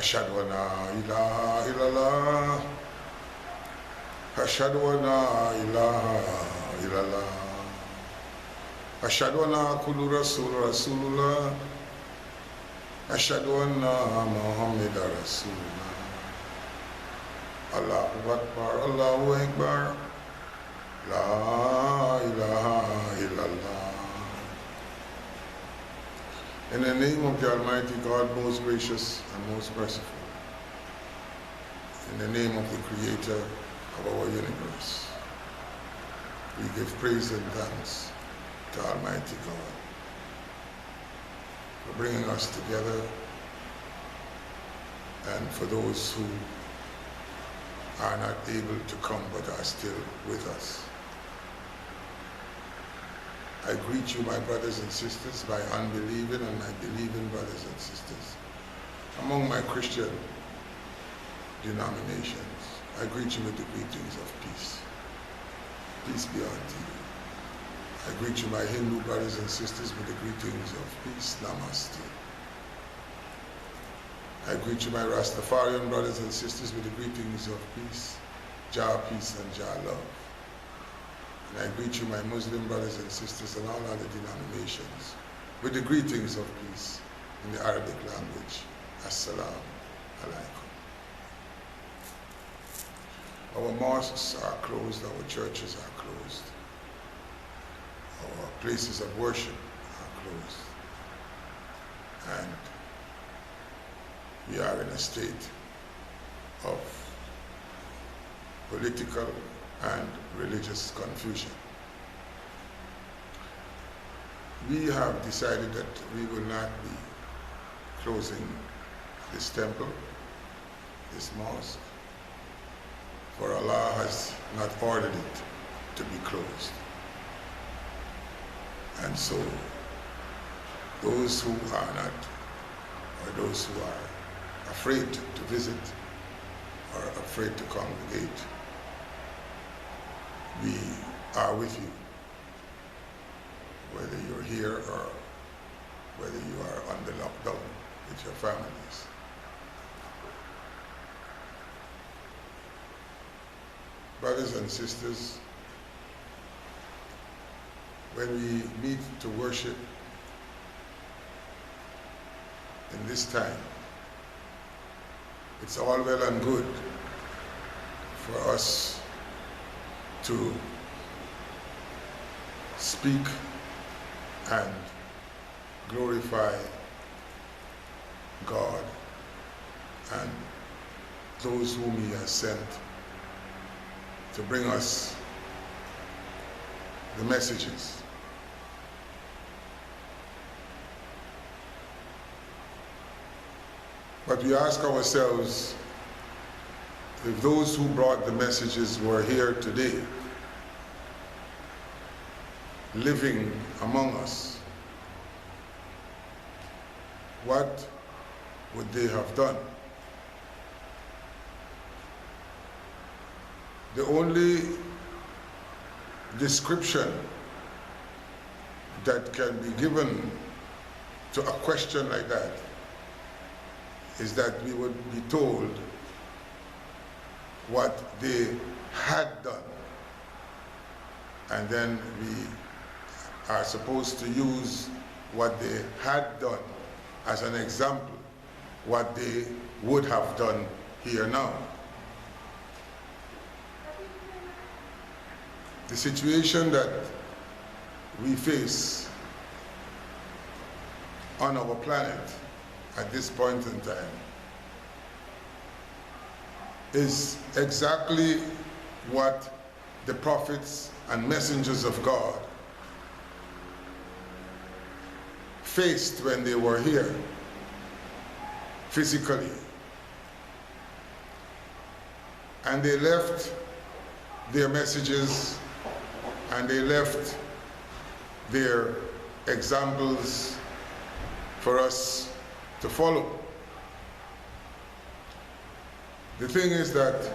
أشهد أن لا إله إلا الله أشهد أن لا إله إلا الله أشهد أن كل رسول الله أشهد أن محمد رسول الله الله أكبر الله أكبر لا إله إلا الله. In the name of the Almighty God, most gracious and most merciful, in the name of the Creator of our universe, we give praise and thanks to Almighty God for bringing us together, and for those who are not able to come but are still with us. I greet you, my brothers and sisters, my unbelieving and my believing brothers and sisters among my Christian denominations. I greet you with the greetings of peace. Peace be unto you. I greet you, my Hindu brothers and sisters, with the greetings of peace. Namaste. I greet you, my Rastafarian brothers and sisters, with the greetings of peace. Jah peace and Jah love. And I greet you, my Muslim brothers and sisters and all other denominations, with the greetings of peace in the Arabic language. Assalamu alaikum. Our mosques are closed, our churches are closed, our places of worship are closed, and we are in a state of political and religious confusion. We have decided that we will not be closing this temple, this mosque, for Allah has not ordered it to be closed. And so those who are not, or those who are afraid to visit or afraid to congregate, we are with you, whether you're here or whether you are under lockdown with your families. Brothers and sisters, when we meet to worship in this time, it's all well and good for us to speak and glorify God and those whom He has sent to bring us the messages. But we ask ourselves, if those who brought the messages were here today, living among us, what would they have done? The only description that can be given to a question like that is that we would be told what they had done, and then we are supposed to use what they had done as an example, what they would have done here now. The situation that we face on our planet at this point in time is exactly what the prophets and messengers of God faced when they were here physically. And they left their messages and they left their examples for us to follow. The thing is that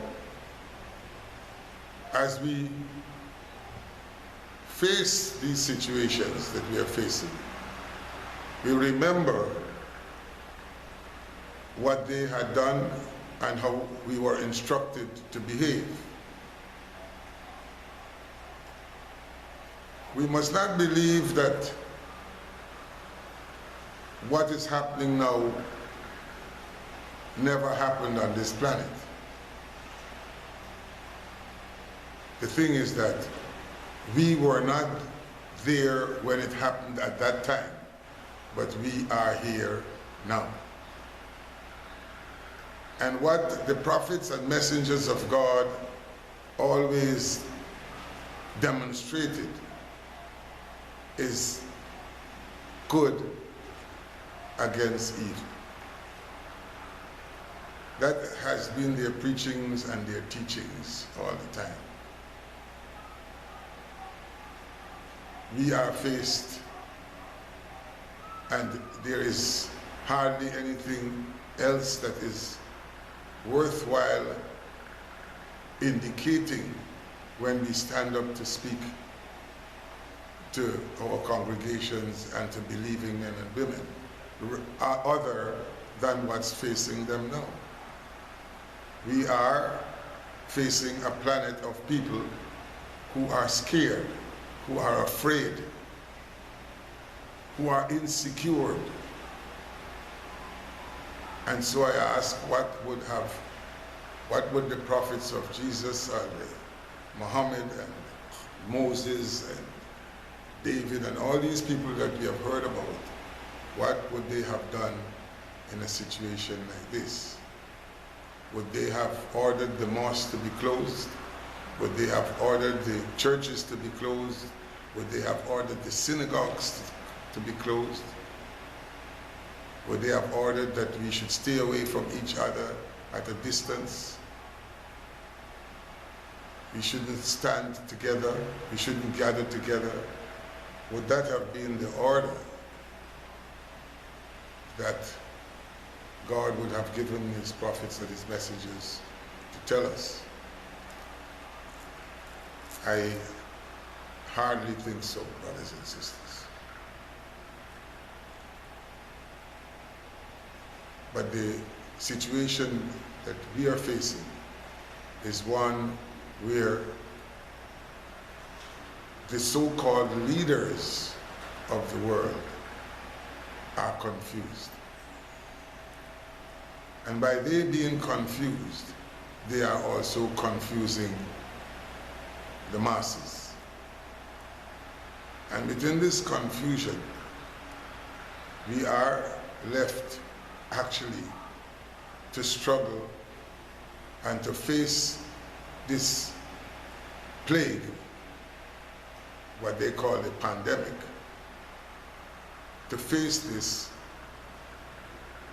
as we face these situations that we are facing, we remember what they had done and how we were instructed to behave. We must not believe that what is happening now never happened on this planet. The thing is that we were not there when it happened at that time, but we are here now. And what the prophets and messengers of God always demonstrated is good against evil. That has been their preachings and their teachings all the time. We are faced, and there is hardly anything else that is worthwhile indicating when we stand up to speak to our congregations and to believing men and women, other than what's facing them now. We are facing a planet of people who are scared, who are afraid, who are insecure. And so I ask, what would the prophets of Jesus and Muhammad and Moses and David and all these people that we have heard about, what would they have done in a situation like this? Would they have ordered the mosque to be closed? Would they have ordered the churches to be closed? Would they have ordered the synagogues to be closed? Would they have ordered that we should stay away from each other at a distance? We shouldn't stand together. We shouldn't gather together. Would that have been the order that God would have given his prophets and his messengers to tell us? I hardly think so, brothers and sisters. But the situation that we are facing is one where the so-called leaders of the world are confused. And by they being confused, they are also confusing the masses. And within this confusion, we are left actually to struggle and to face this plague, what they call a pandemic, to face this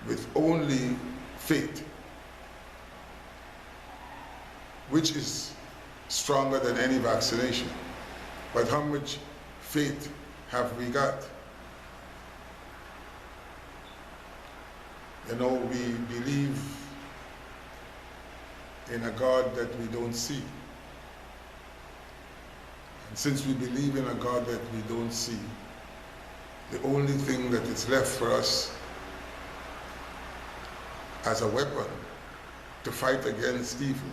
with only faith, which is stronger than any vaccination. But how much faith have we got? You know, we believe in a God that we don't see. And since we believe in a God that we don't see, the only thing that is left for us as a weapon to fight against evil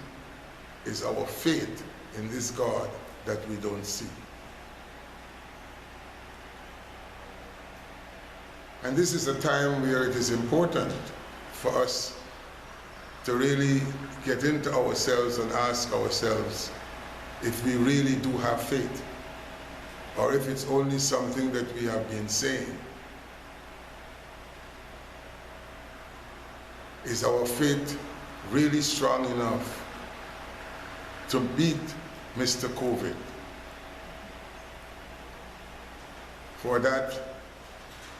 is our faith in this God that we don't see. And this is a time where it is important for us to really get into ourselves and ask ourselves if we really do have faith, or if it's only something that we have been saying. Is our faith really strong enough to beat Mr. COVID? For that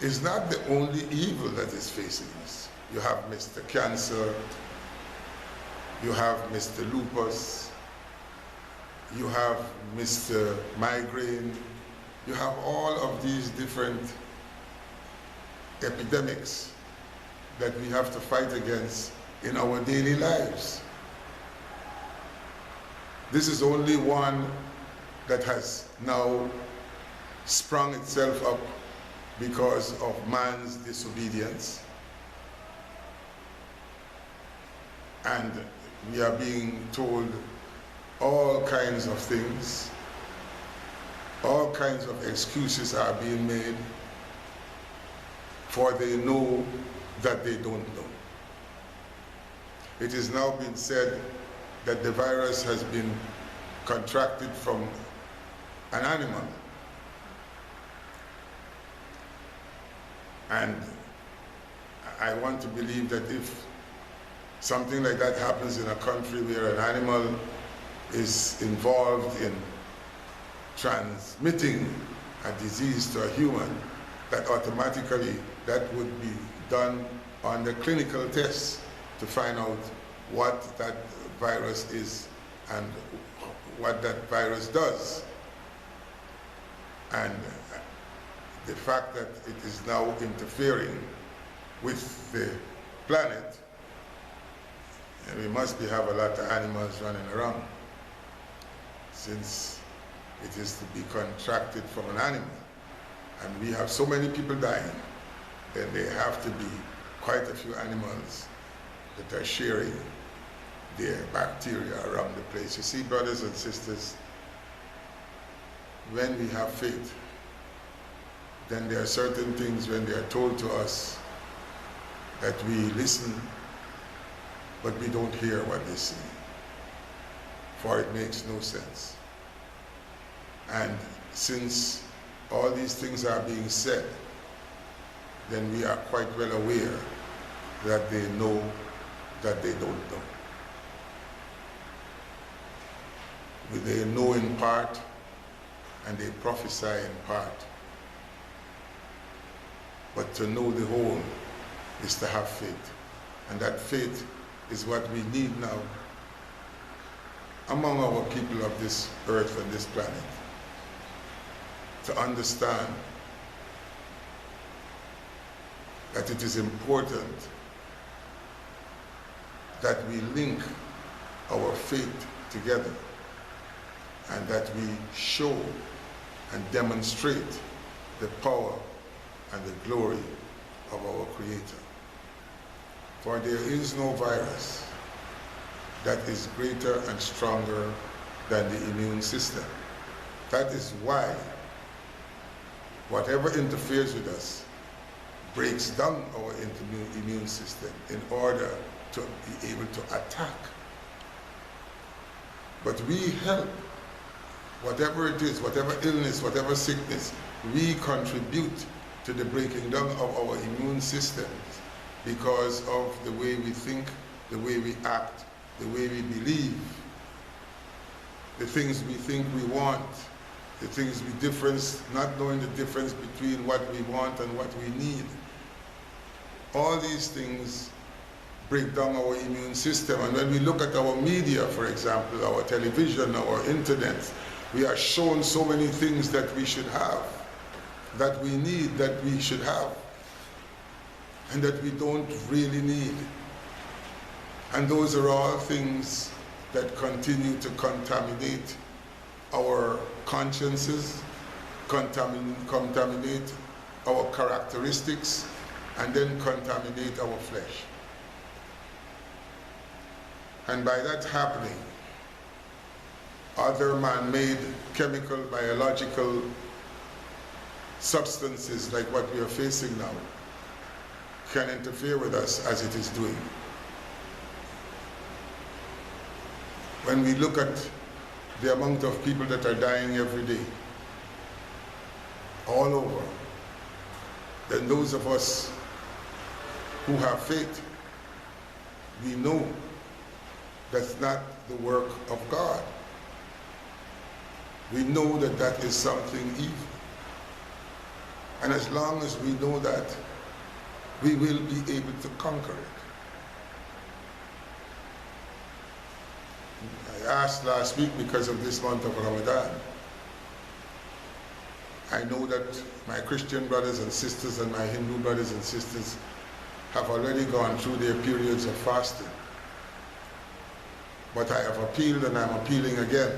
is not the only evil that is facing us. You have Mr. Cancer, you have Mr. Lupus, you have Mr. Migraine, you have all of these different epidemics that we have to fight against in our daily lives. This is only one that has now sprung itself up because of man's disobedience. And we are being told all kinds of things, all kinds of excuses are being made, for they know that they don't know. It has now been said that the virus has been contracted from an animal. And I want to believe that if something like that happens in a country where an animal is involved in transmitting a disease to a human, that automatically that would be done on the clinical tests to find out what that virus is and what that virus does. And the fact that it is now interfering with the planet, and we must have a lot of animals running around, since it is to be contracted from an animal. And we have so many people dying, then there have to be quite a few animals that are sharing their bacteria around the place. You see, brothers and sisters, when we have faith, then there are certain things when they are told to us that we listen, but we don't hear what they say, for it makes no sense. And since all these things are being said, then we are quite well aware that they know that they don't know. They know in part and they prophesy in part. But to know the whole is to have faith. And that faith is what we need now among our people of this earth and this planet, to understand that it is important that we link our faith together and that we show and demonstrate the power and the glory of our Creator. For there is no virus that is greater and stronger than the immune system. That is why whatever interferes with us breaks down our immune system in order to be able to attack. But we help, whatever it is, whatever illness, whatever sickness, we contribute to the breaking down of our immune systems because of the way we think, the way we act, the way we believe, the things we think we want, the things we difference, not knowing the difference between what we want and what we need. All these things break down our immune system. And when we look at our media, for example, our television, our internet, we are shown so many things that we should have, that we need, that we should have, and that we don't really need. And those are all things that continue to contaminate our consciences, contaminate our characteristics, and then contaminate our flesh. And by that happening, other man-made chemical, biological substances like what we are facing now can interfere with us as it is doing. When we look at the amount of people that are dying every day, all over, then those of us who have faith, we know that's not the work of God. We know that that is something evil. And as long as we know that, we will be able to conquer it. I asked last week, because of this month of Ramadan, I know that my Christian brothers and sisters and my Hindu brothers and sisters have already gone through their periods of fasting. But I have appealed, and I'm appealing again,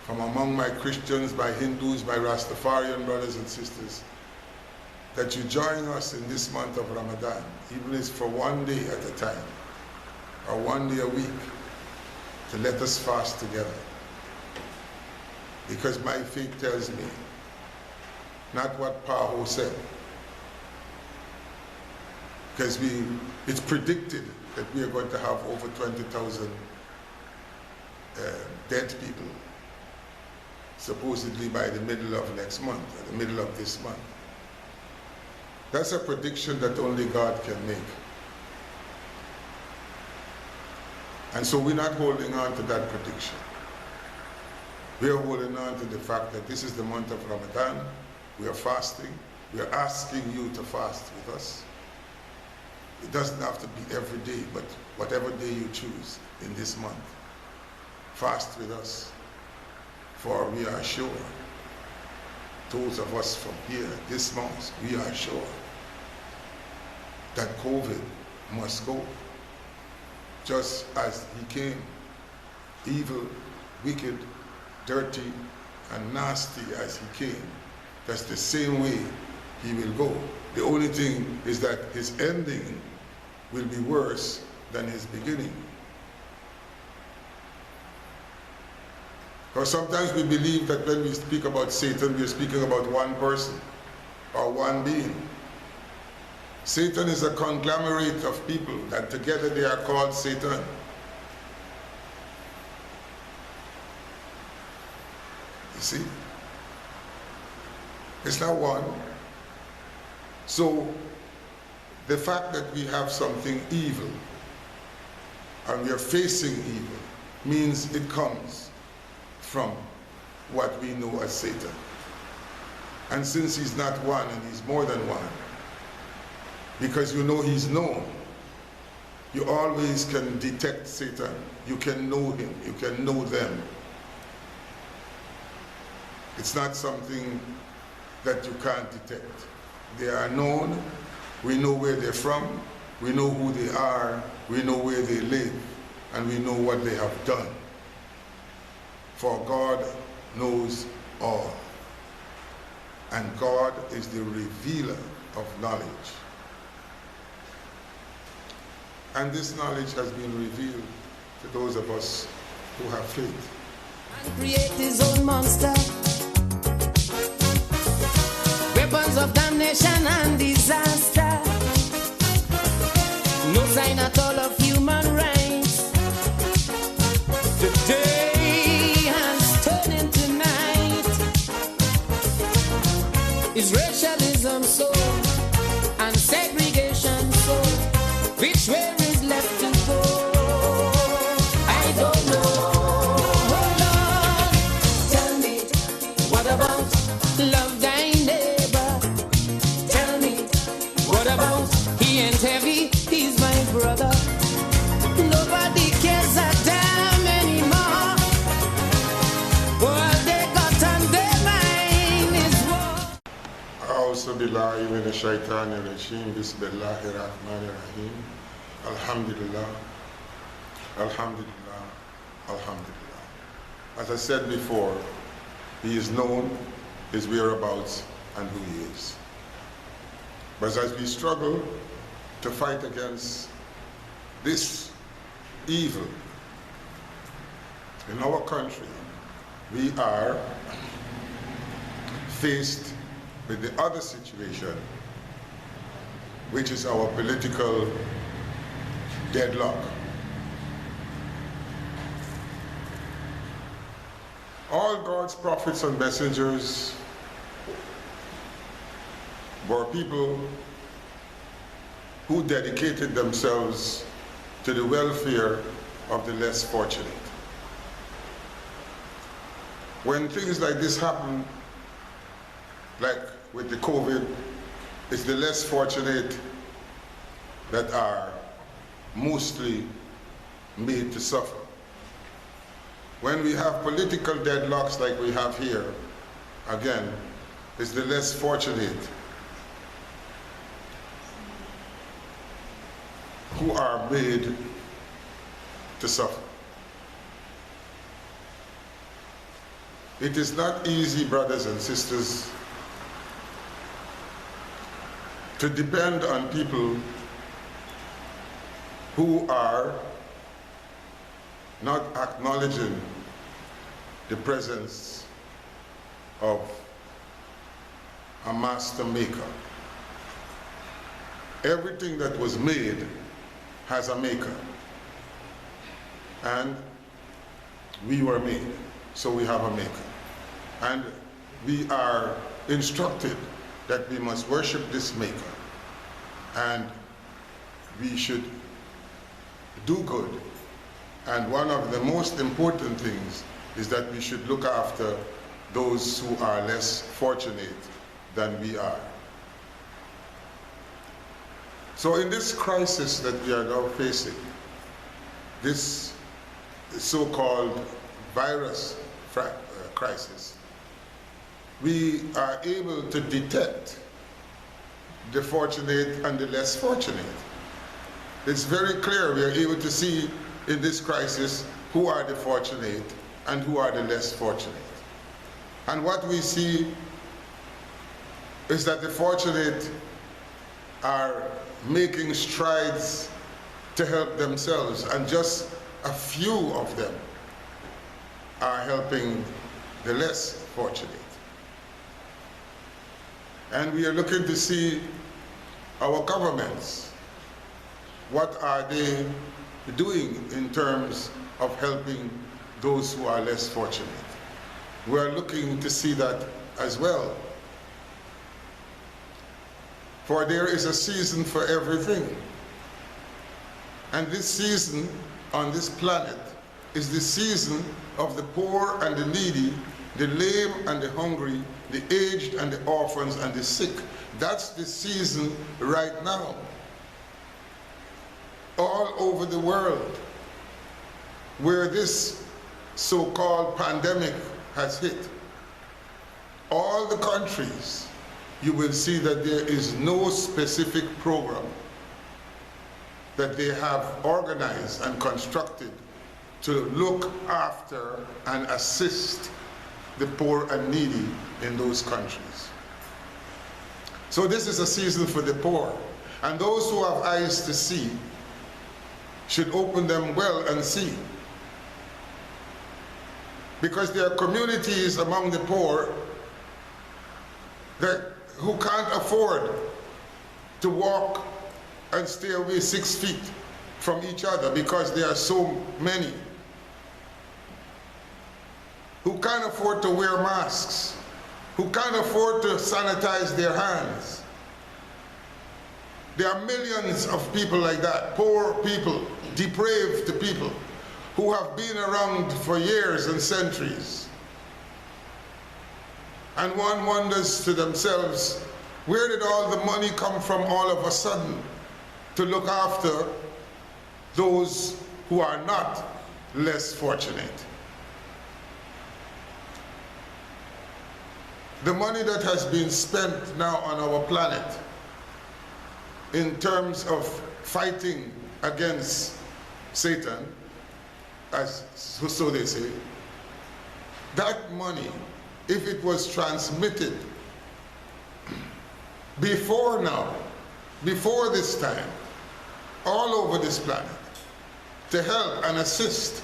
from among my Christians, my Hindus, my Rastafarian brothers and sisters, that you join us in this month of Ramadan, even if it's for one day at a time, or 1 day a week to let us fast together. Because my faith tells me, not what Paho said. Because it's predicted that we are going to have over 20,000 dead people, supposedly by the middle of next month, or the middle of this month. That's a prediction that only God can make. And so we're not holding on to that prediction. We are holding on to the fact that this is the month of Ramadan. We are fasting. We are asking you to fast with us. It doesn't have to be every day, but whatever day you choose in this month, fast with us. For we are sure, those of us from here, this month, we are sure that COVID must go. Just as he came, evil, wicked, dirty, and nasty as he came, that's the same way he will go. The only thing is that his ending will be worse than his beginning. Because sometimes we believe that when we speak about Satan, we are speaking about one person or one being. Satan is a conglomerate of people that together they are called Satan. You see? It's not one. So the fact that we have something evil and we are facing evil means it comes from what we know as Satan. And since he's not one and he's more than one, because you know he's known, you always can detect Satan. You can know him. You can know them. It's not something that you can't detect. They are known. We know where they're from. We know who they are. We know where they live. And we know what they have done. For God knows all. And God is the revealer of knowledge. And this knowledge has been revealed to those of us who have faith. And create his own monster. Weapons of damnation and disaster. No sign at all of human rights. The day has turned into night. Is racialism so? And segregation so? Which way is left to go? I don't know. Hold on. Tell me, what about love thy neighbor? Tell me, what about he ain't heavy, he's my brother. Nobody cares a damn anymore. All they got on their mind is war. A'udhu billahi minash shaitanir rajim. Bismillahir rahmanir rahim. Alhamdulillah. Alhamdulillah. Alhamdulillah. As I said before, he is known, his whereabouts, and who he is. But as we struggle to fight against this evil in our country, we are faced with the other situation, which is our political deadlock. All God's prophets and messengers were people who dedicated themselves to the welfare of the less fortunate. When things like this happen, like with the COVID, it's the less fortunate that are mostly made to suffer. When we have political deadlocks like we have here, again, it's the less fortunate who are made to suffer. It is not easy, brothers and sisters, to depend on people who are not acknowledging the presence of a master maker. Everything that was made has a maker. And we were made, so we have a maker. And we are instructed that we must worship this maker. And we should do good. And one of the most important things is that we should look after those who are less fortunate than we are. So in this crisis that we are now facing, this so-called virus crisis, we are able to detect the fortunate and the less fortunate. It's very clear we are able to see in this crisis who are the fortunate and who are the less fortunate. And what we see is that the fortunate are making strides to help themselves, and just a few of them are helping the less fortunate. And we are looking to see our governments, what are they doing in terms of helping those who are less fortunate. We are looking to see that as well. For there is a season for everything. And this season on this planet is the season of the poor and the needy, the lame and the hungry, the aged and the orphans and the sick. That's the season right now. All over the world, where this so-called pandemic has hit, all the countries, you will see that there is no specific program that they have organized and constructed to look after and assist the poor and needy in those countries. So this is a season for the poor, and those who have eyes to see should open them well and see. Because there are communities among the poor who can't afford to walk and stay away 6 feet from each other because there are so many. Who can't afford to wear masks, who can't afford to sanitize their hands. There are millions of people like that, poor people, depraved people, who have been around for years and centuries. And one wonders to themselves, where did all the money come from all of a sudden to look after those who are not less fortunate? The money that has been spent now on our planet in terms of fighting against Satan, as so they say, that money, if it was transmitted before now, before this time, all over this planet, to help and assist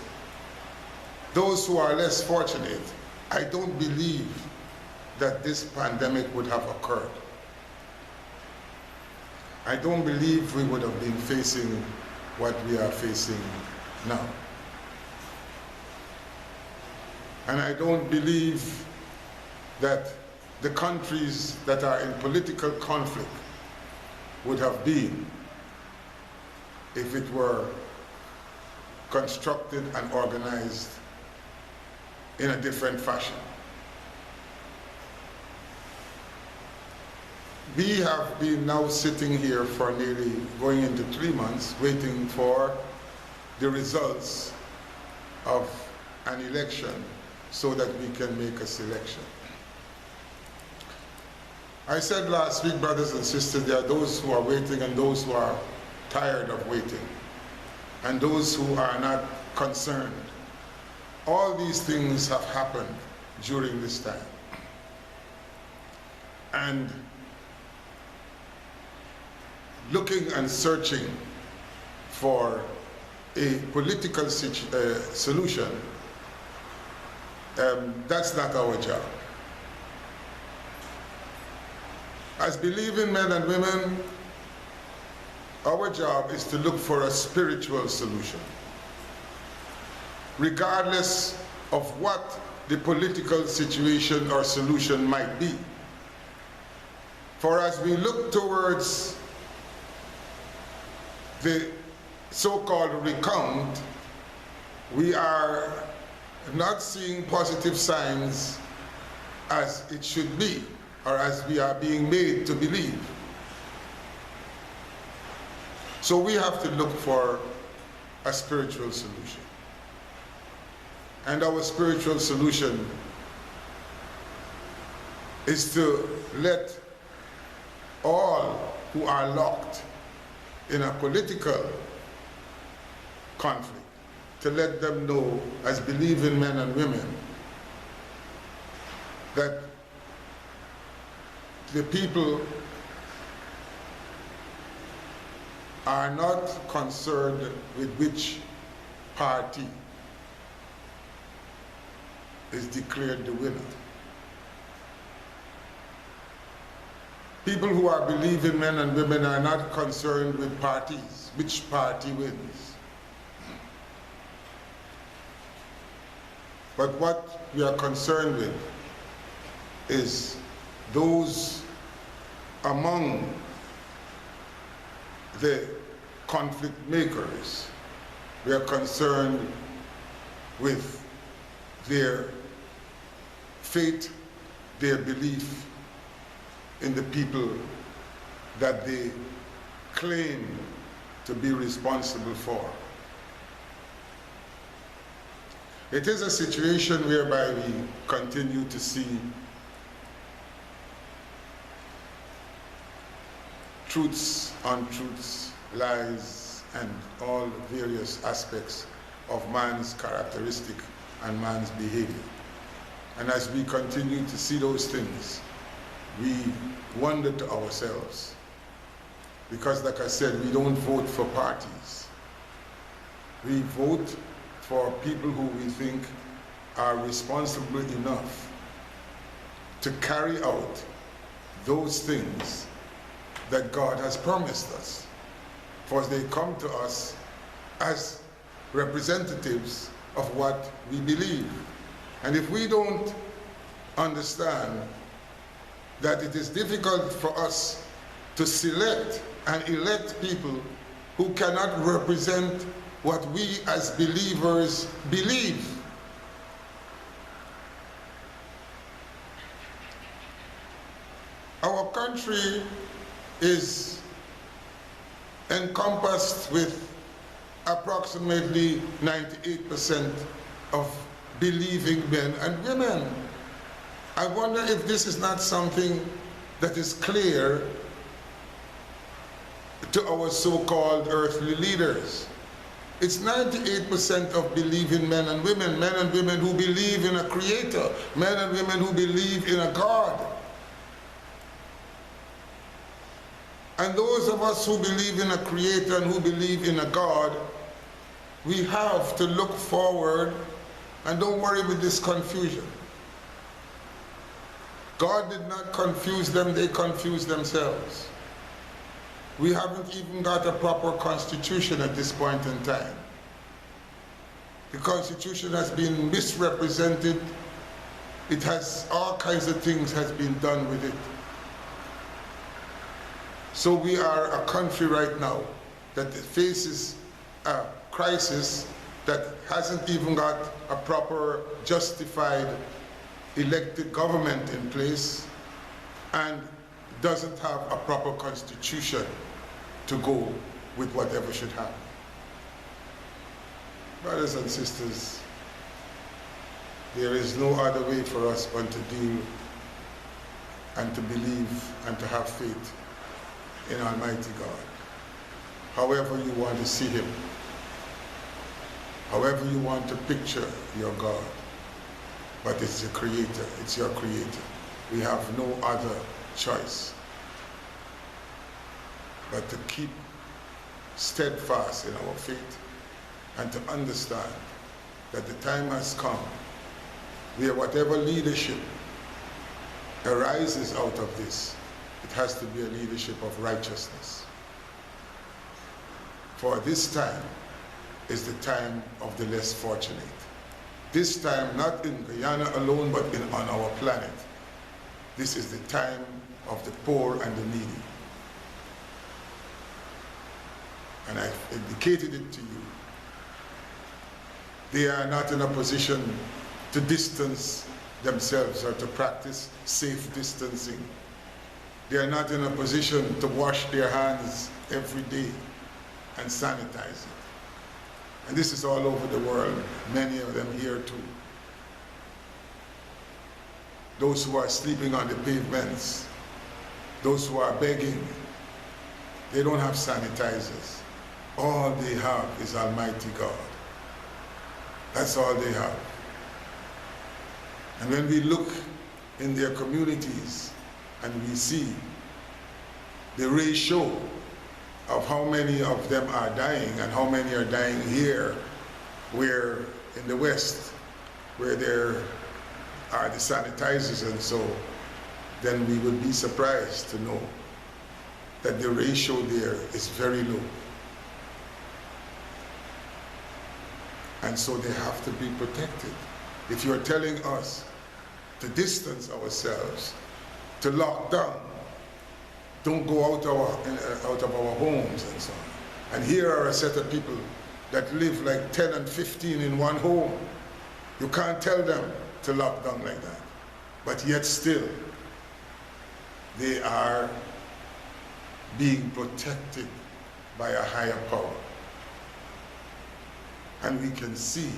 those who are less fortunate, I don't believe that this pandemic would have occurred. I don't believe we would have been facing what we are facing now. And I don't believe that the countries that are in political conflict would have been if it were constructed and organized in a different fashion. We have been now sitting here for nearly going into 3 months waiting for the results of an election so that we can make a selection. I said last week, brothers and sisters, there are those who are waiting and those who are tired of waiting, and those who are not concerned. All these things have happened during this time. And looking and searching for a political solution, that's not our job. As believing men and women, our job is to look for a spiritual solution, regardless of what the political situation or solution might be. For as we look towards the so-called recount, we are not seeing positive signs as it should be, or as we are being made to believe. So we have to look for a spiritual solution. And our spiritual solution is to let all who are locked in a political conflict, to let them know, as believing men and women, that the people are not concerned with which party is declared the winner. People who are believing men and women are not concerned with parties, which party wins. But what we are concerned with is those among the conflict makers. We are concerned with their faith, their belief in the people that they claim to be responsible for. It is a situation whereby we continue to see truths, untruths, lies, and all various aspects of man's characteristic and man's behavior. And as we continue to see those things, we wonder to ourselves, because like I said, we don't vote for parties. We vote for people who we think are responsible enough to carry out those things that God has promised us. For they come to us as representatives of what we believe. And if we don't understand that it is difficult for us to select and elect people who cannot represent what we as believers believe. Our country is encompassed with approximately 98% of believing men and women. I wonder if this is not something that is clear to our so-called earthly leaders. It's 98% of believing men and women who believe in a creator, men and women who believe in a God. And those of us who believe in a creator and who believe in a God, we have to look forward and don't worry with this confusion. God did not confuse them, they confused themselves. We haven't even got a proper constitution at this point in time. The constitution has been misrepresented. It has all kinds of things has been done with it. So we are a country right now that faces a crisis that hasn't even got a proper justified elected government in place and doesn't have a proper constitution to go with whatever should happen. Brothers and sisters, there is no other way for us but to deal and to believe and to have faith in Almighty God. However you want to see Him, however you want to picture your God, but it's your Creator, it's your Creator. We have no other choice but to keep steadfast in our faith and to understand that the time has come where whatever leadership arises out of this, it has to be a leadership of righteousness. For this time is the time of the less fortunate. This time, not in Guyana alone, but on our planet. This is the time of the poor and the needy. And I've indicated it to you. They are not in a position to distance themselves or to practice safe distancing. They are not in a position to wash their hands every day and sanitize it. And this is all over the world, many of them here too. Those who are sleeping on the pavements, those who are begging, they don't have sanitizers. All they have is Almighty God. That's all they have. And when we look in their communities and we see the ratio of how many of them are dying and how many are dying here, where in the West, where there are the sanitizers and so, then we would be surprised to know that the ratio there is very low. And so they have to be protected. If you're telling us to distance ourselves, to lock down, don't go out of our homes and so on. And here are a set of people that live like 10 and 15 in one home. You can't tell them to lock down like that. But yet still, they are being protected by a higher power. And we can see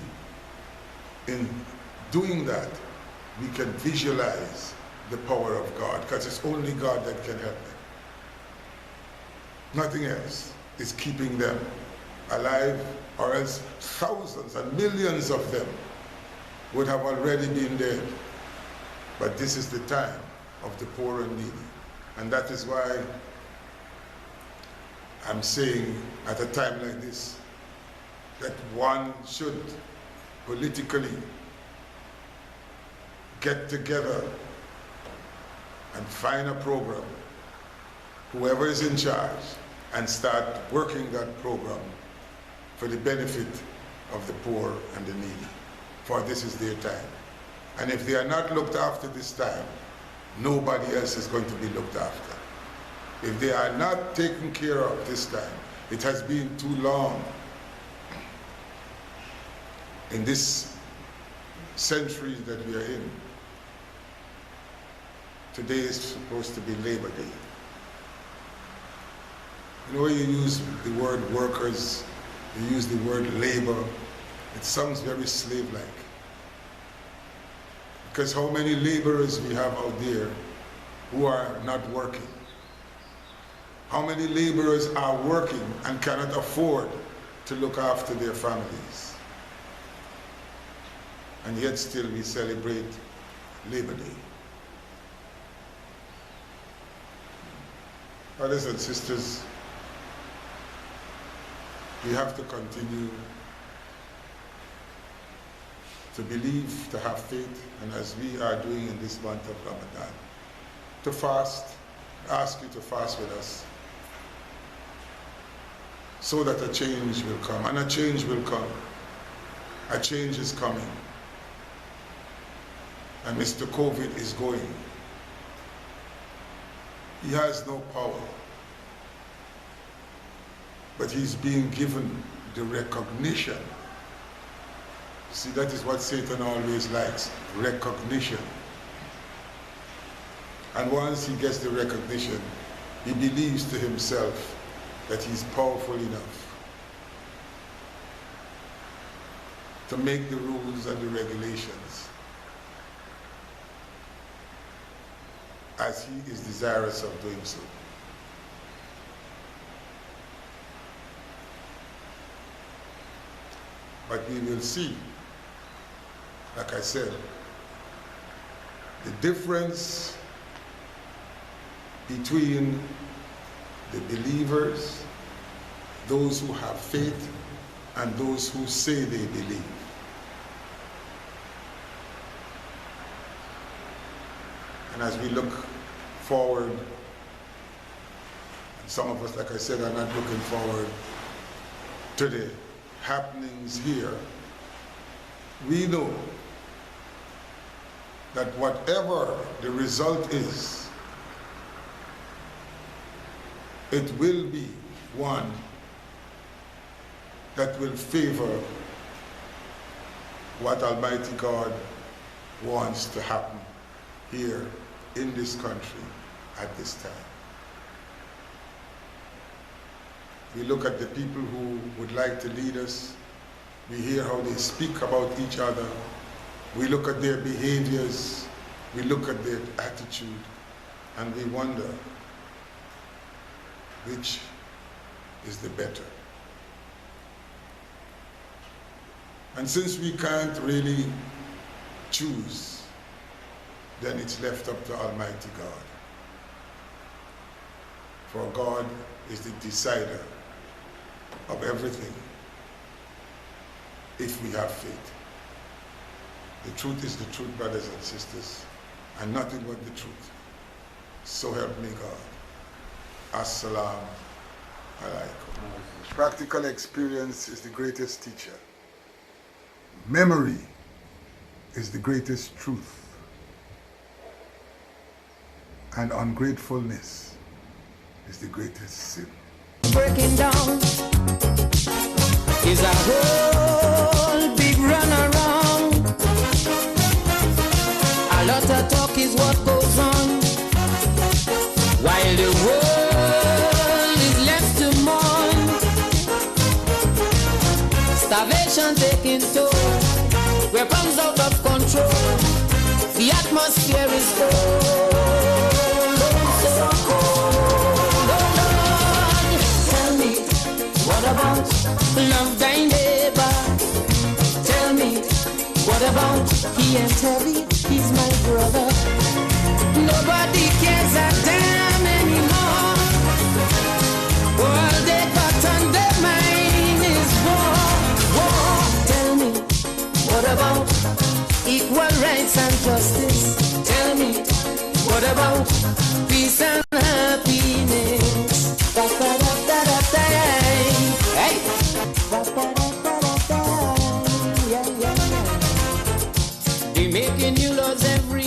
in doing that, we can visualize the power of God, because it's only God that can help them. Nothing else is keeping them alive, or else thousands and millions of them would have already been dead. But this is the time of the poor and needy. And that is why I'm saying at a time like this that one should politically get together and find a program, whoever is in charge, and start working that program for the benefit of the poor and the needy. For this is their time. And if they are not looked after this time, nobody else is going to be looked after. If they are not taken care of this time, it has been too long. In this century that we are in, today is supposed to be Labor Day. You know, when you use the word workers, you use the word labor, it sounds very slave-like. Because how many laborers we have out there who are not working? How many laborers are working and cannot afford to look after their families? And yet still we celebrate Labor Day. Brothers and sisters, we have to continue to believe, to have faith, and as we are doing in this month of Ramadan, to fast, ask you to fast with us, so that a change will come, and a change will come. A change is coming. And Mr. COVID is going. He has no power, but he's being given the recognition. See, that is what Satan always likes, recognition. And once he gets the recognition, he believes to himself that he's powerful enough to make the rules and the regulations as he is desirous of doing so. But we will see, like I said, the difference between the believers, those who have faith, and those who say they believe. And as we look forward, and some of us, like I said, are not looking forward to the happenings here, we know that whatever the result is, it will be one that will favor what Almighty God wants to happen here in this country at this time. We look at the people who would like to lead us. We hear how they speak about each other. We look at their behaviors. We look at their attitude, and we wonder which is the better. And since we can't really choose, then it's left up to Almighty God. For God is the decider of everything if we have faith. The truth is the truth, brothers and sisters, and nothing but the truth. So help me God. Assalamu alaikum. Practical experience is the greatest teacher. Memory is the greatest truth. And ungratefulness is the greatest sin. Breaking down is a whole big runaround. A lot of talk is what goes on, while the world is left to mourn. Starvation taking toll, weapons out of control. The atmosphere is cold. So cold. Oh Lord, tell me, what about love thy neighbor? Tell me, what about he ain't heavy, he's my brother. Nobody cares a damn anymore. All they got on their mind is war, war. Tell me, what about equal rights and justice? Tell me, what about peace and happiness? Hey! They making new laws every